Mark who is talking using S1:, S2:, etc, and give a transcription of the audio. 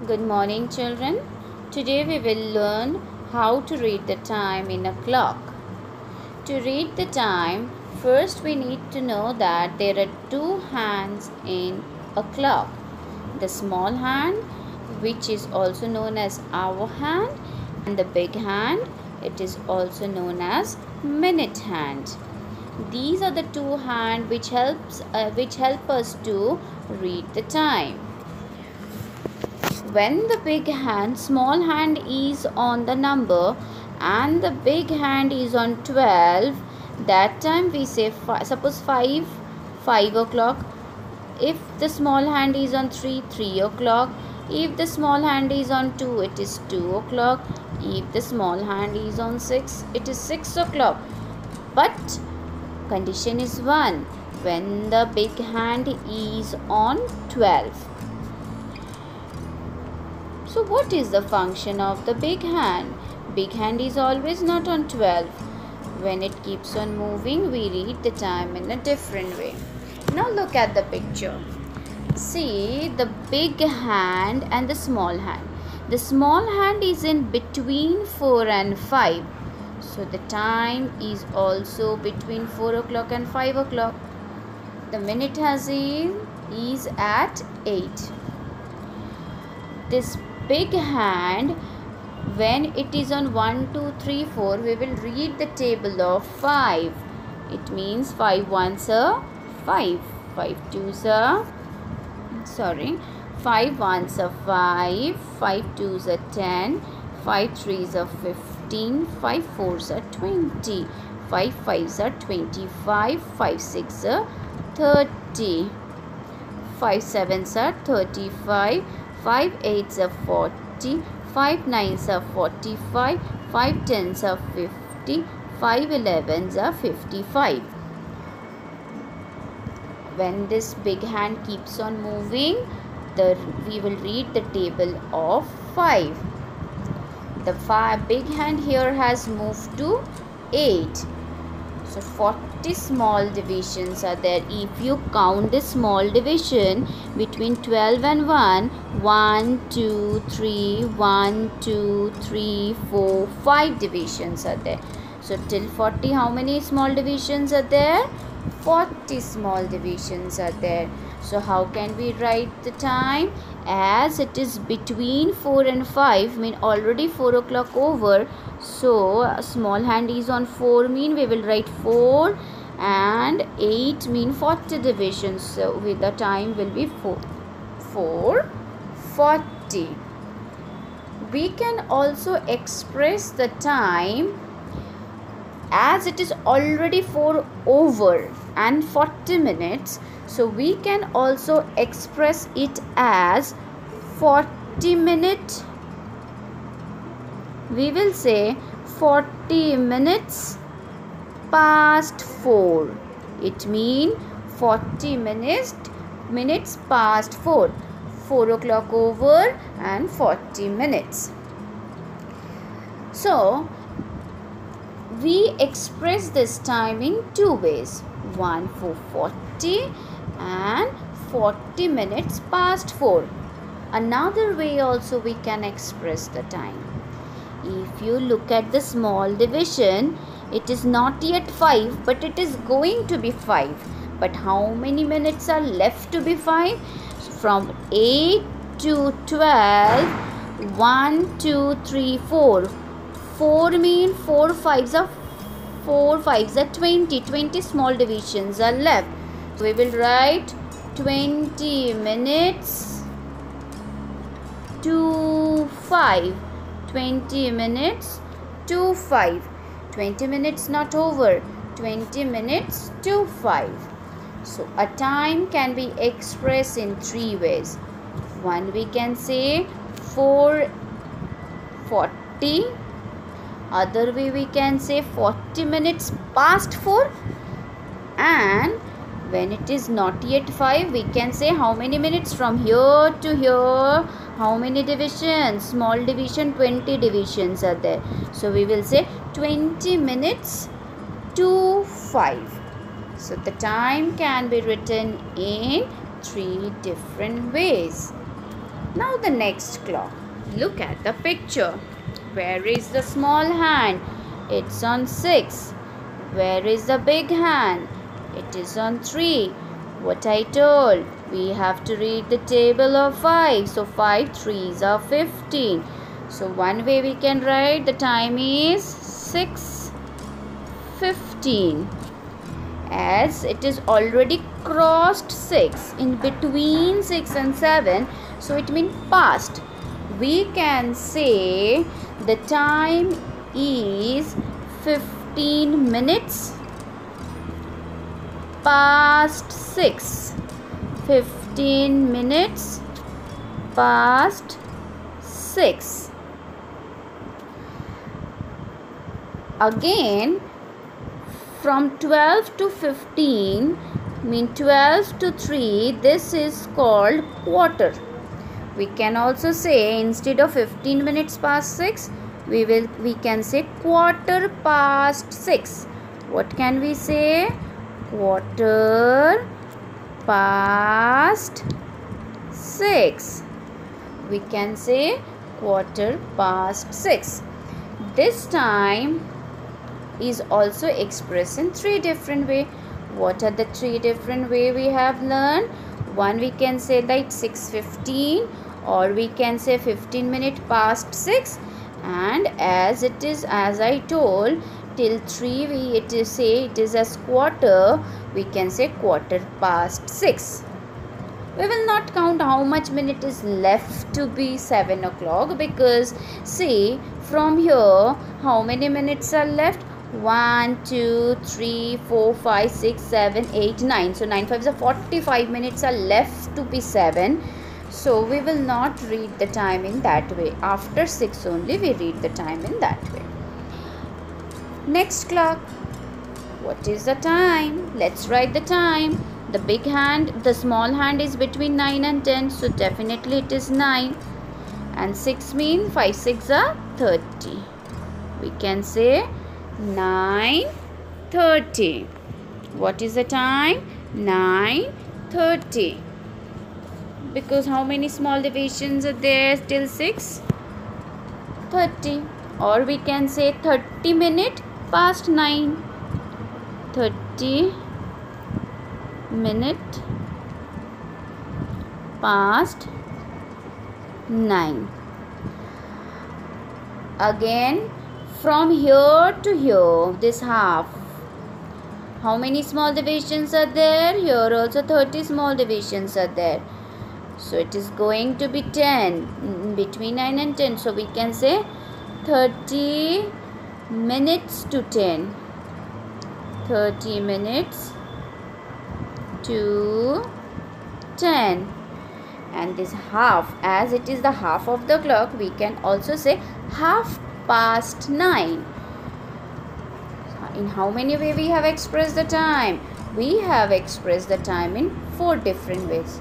S1: Good morning, children. Today we will learn how to read the time in a clock. To read the time, first we need to know that there are two hands in a clock. The small hand, which is also known as hour hand, and the big hand, it is also known as minute hand. These are the two hands which help us to read the time. When the small hand is on the number and the big hand is on 12, that time we say, suppose 5 o'clock. If the small hand is on 3 o'clock. If the small hand is on 2, it is 2 o'clock. If the small hand is on 6, it is 6 o'clock. But condition is one, when the big hand is on 12. So what is the function of the big hand? Big hand is always not on 12. When it keeps on moving, we read the time in a different way. Now look at the picture. See the big hand and the small hand. The small hand is in between 4 and 5. So the time is also between 4 o'clock and 5 o'clock. The minute is at 8. This big hand, when it is on 1, 2, 3, 4, we will read the table of 5. It means 5 ones are 5, 5 twos are 5 ones are 5, 5 twos are 10, 5 threes are 15, 5 fours are 20, 5 fives are 25, 5 six are 30, 5 sevens are 35, 5 eights are 40, 5 nines are 45, 5 tens are 50, 5 elevens are 55. When this big hand keeps on moving, we will read the table of 5. The big hand here has moved to 8. So 40 small divisions are there. If you count the small division between 12 and 1, 1, 2, 3, 1, 2, 3, 4, 5 divisions are there. So till 40, how many small divisions are there? 40 small divisions are there. So how can we write the time? As it is between 4 and 5, mean already 4 o'clock over. So a small hand is on 4, mean we will write 4, and 8 mean 40 divisions. So with the time will be 4:40. We can also express the time as it is already 4 over and 40 minutes. So we can also express it as 40 minutes. We will say 40 minutes past 4. It means 40 minutes past 4. 4 o'clock over and 40 minutes. So we express this time in two ways. One for 40 and 40 minutes past 4. Another way also we can express the time. If you look at the small division, it is not yet 5, but it is going to be 5. But how many minutes are left to be 5? From 8 to 12, 1, 2, 3, 4. 4 mean 4 fives are 20. 20 small divisions are left. So we will write 20 minutes to 5. 20 minutes to 5. 20 minutes not over. 20 minutes to 5. So a time can be expressed in three ways. One, we can say 4:40. Other way we can say 40 minutes past 4. And when it is not yet 5, we can say how many minutes from here to here. How many divisions? Small division, 20 divisions are there. So we will say 20 minutes to 5. So the time can be written in 3 different ways. Now the next clock. Look at the picture. Where is the small hand? It's on 6. Where is the big hand? It is on 3. What I told, we have to read the table of 5. So 5 3s are 15. So one way we can write the time is 6:15. As it is already crossed 6 in between 6 and 7, so it means past. We can say the time is 15 minutes past 6. 15 minutes past 6. Again, from 12 to 15 mean 12 to 3, this is called quarter. We can also say instead of 15 minutes past 6, we can say quarter past 6. What can we say? Quarter past 6. We can say quarter past 6. This time is also expressed in 3 different ways. What are the 3 different ways we have learned? One, we can say like 6:15, or we can say 15 minutes past 6, and as it is, as I told, till 3 it is as quarter, we can say quarter past 6. We will not count how much minute is left to be 7 o'clock, because see, from here how many minutes are left? 1 2 3 4 5 6 7 8 9. So 9 5 is 45 minutes are left to be 7. So we will not read the time in that way. After 6 only we read the time in that way. Next clock. What is the time? Let's write the time. The big hand, the small hand is between 9 and 10. So definitely it is 9. And 6 means 5 6 are 30. We can say 9:30. What is the time? 9:30. Because how many small divisions are there till 6? 30. Or we can say 30 minutes past 9. 30 minutes past 9. Again, from here to here, this half, how many small divisions are there? Here also 30 small divisions are there. So it is going to be 10, between 9 and 10. So we can say 30 minutes to 10. 30 minutes to 10. And this half, as it is the half of the clock, we can also say half past 9. In how many ways we have expressed the time? We have expressed the time in 4 different ways.